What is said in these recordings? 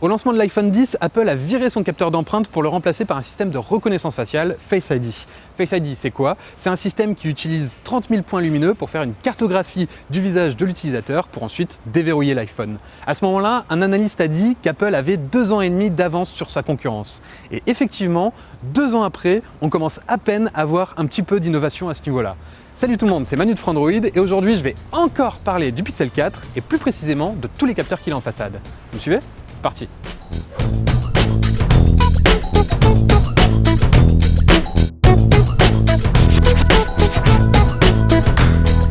Au lancement de l'iPhone X, Apple a viré son capteur d'empreinte pour le remplacer par un système de reconnaissance faciale, Face ID. Face ID, c'est quoi? C'est un système qui utilise 30 000 points lumineux pour faire une cartographie du visage de l'utilisateur pour ensuite déverrouiller l'iPhone. À ce moment-là, un analyste a dit qu'Apple avait 2 ans et demi d'avance sur sa concurrence. Et effectivement, 2 ans après, on commence à peine à voir un petit peu d'innovation à ce niveau-là. Salut tout le monde, c'est Manu de Frandroid et aujourd'hui je vais encore parler du Pixel 4 et plus précisément de tous les capteurs qu'il a en façade. Vous me suivez? C'est parti.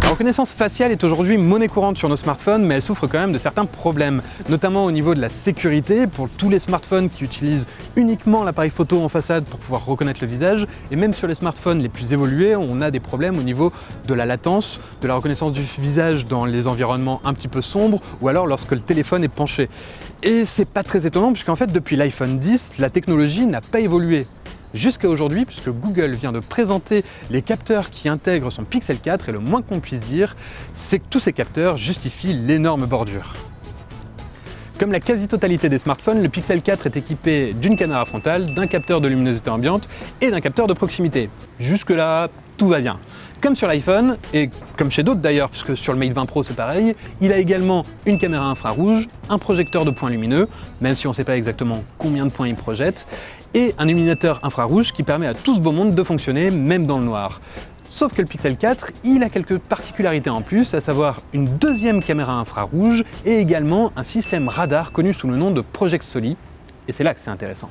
La reconnaissance faciale est aujourd'hui monnaie courante sur nos smartphones, mais elle souffre quand même de certains problèmes, notamment au niveau de la sécurité pour tous les smartphones qui utilisent uniquement l'appareil photo en façade pour pouvoir reconnaître le visage, et même sur les smartphones les plus évolués, on a des problèmes au niveau de la latence, de la reconnaissance du visage dans les environnements un petit peu sombres, ou alors lorsque le téléphone est penché. Et c'est pas très étonnant puisqu'en fait depuis l'iPhone X, la technologie n'a pas évolué. Jusqu'à aujourd'hui, puisque Google vient de présenter les capteurs qui intègrent son Pixel 4 et le moins qu'on puisse dire, c'est que tous ces capteurs justifient l'énorme bordure. Comme la quasi-totalité des smartphones, le Pixel 4 est équipé d'une caméra frontale, d'un capteur de luminosité ambiante et d'un capteur de proximité. Jusque-là, tout va bien. Comme sur l'iPhone, et comme chez d'autres d'ailleurs, puisque sur le Mate 20 Pro c'est pareil, il a également une caméra infrarouge, un projecteur de points lumineux, même si on ne sait pas exactement combien de points il projette, et un illuminateur infrarouge qui permet à tout ce beau monde de fonctionner même dans le noir. Sauf que le Pixel 4, il a quelques particularités en plus, à savoir une deuxième caméra infrarouge et également un système radar connu sous le nom de Project Soli, et c'est là que c'est intéressant.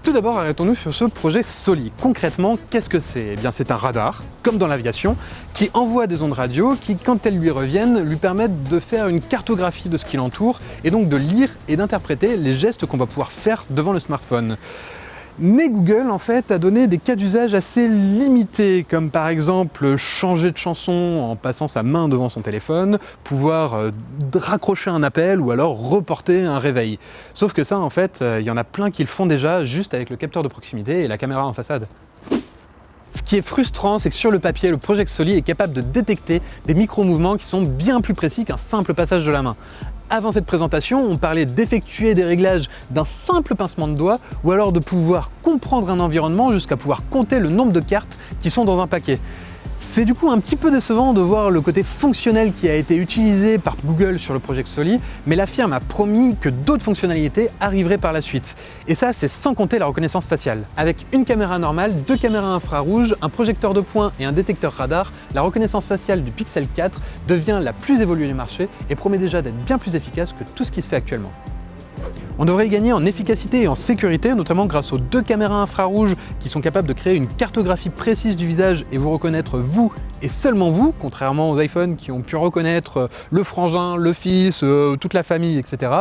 Tout d'abord, arrêtons-nous sur ce projet Soli. Concrètement, qu'est-ce que c'est? Eh bien, c'est un radar, comme dans l'aviation, qui envoie des ondes radio qui, quand elles lui reviennent, lui permettent de faire une cartographie de ce qui l'entoure et donc de lire et d'interpréter les gestes qu'on va pouvoir faire devant le smartphone. Mais Google, en fait, a donné des cas d'usage assez limités, comme par exemple changer de chanson en passant sa main devant son téléphone, pouvoir raccrocher un appel ou alors reporter un réveil. Sauf que ça, en fait, il y en a plein qui le font déjà juste avec le capteur de proximité et la caméra en façade. Ce qui est frustrant, c'est que sur le papier, le Project Soli est capable de détecter des micro-mouvements qui sont bien plus précis qu'un simple passage de la main. Avant cette présentation, on parlait d'effectuer des réglages d'un simple pincement de doigt ou alors de pouvoir comprendre un environnement jusqu'à pouvoir compter le nombre de cartes qui sont dans un paquet. C'est du coup un petit peu décevant de voir le côté fonctionnel qui a été utilisé par Google sur le Project Soli, mais la firme a promis que d'autres fonctionnalités arriveraient par la suite. Et ça, c'est sans compter la reconnaissance faciale. Avec une caméra normale, 2 caméras infrarouges, un projecteur de points et un détecteur radar, la reconnaissance faciale du Pixel 4 devient la plus évoluée du marché et promet déjà d'être bien plus efficace que tout ce qui se fait actuellement. On devrait y gagner en efficacité et en sécurité, notamment grâce aux 2 caméras infrarouges qui sont capables de créer une cartographie précise du visage et vous reconnaître vous et seulement vous, contrairement aux iPhones qui ont pu reconnaître le frangin, le fils, toute la famille, etc.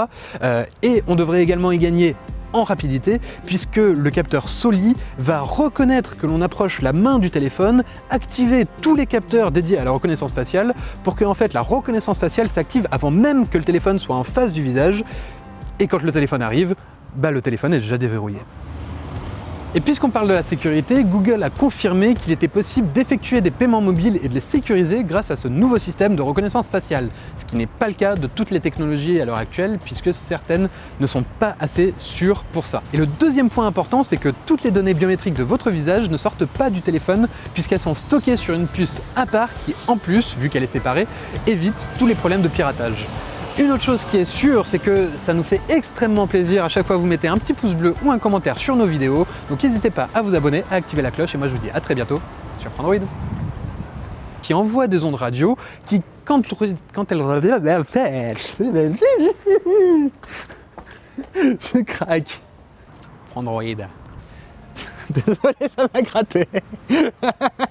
Et on devrait également y gagner en rapidité, puisque le capteur Soli va reconnaître que l'on approche la main du téléphone, activer tous les capteurs dédiés à la reconnaissance faciale pour que en fait la reconnaissance faciale s'active avant même que le téléphone soit en face du visage. Et quand le téléphone arrive, le téléphone est déjà déverrouillé. Et puisqu'on parle de la sécurité, Google a confirmé qu'il était possible d'effectuer des paiements mobiles et de les sécuriser grâce à ce nouveau système de reconnaissance faciale, ce qui n'est pas le cas de toutes les technologies à l'heure actuelle, puisque certaines ne sont pas assez sûres pour ça. Et le deuxième point important, c'est que toutes les données biométriques de votre visage ne sortent pas du téléphone, puisqu'elles sont stockées sur une puce à part qui, en plus, vu qu'elle est séparée, évite tous les problèmes de piratage. Une autre chose qui est sûre, c'est que ça nous fait extrêmement plaisir à chaque fois que vous mettez un petit pouce bleu ou un commentaire sur nos vidéos. Donc n'hésitez pas à vous abonner, à activer la cloche et moi je vous dis à très bientôt sur Frandroid. Qui envoie des ondes radio qui, quand elles je craque. Frandroid. Désolé, ça m'a gratté.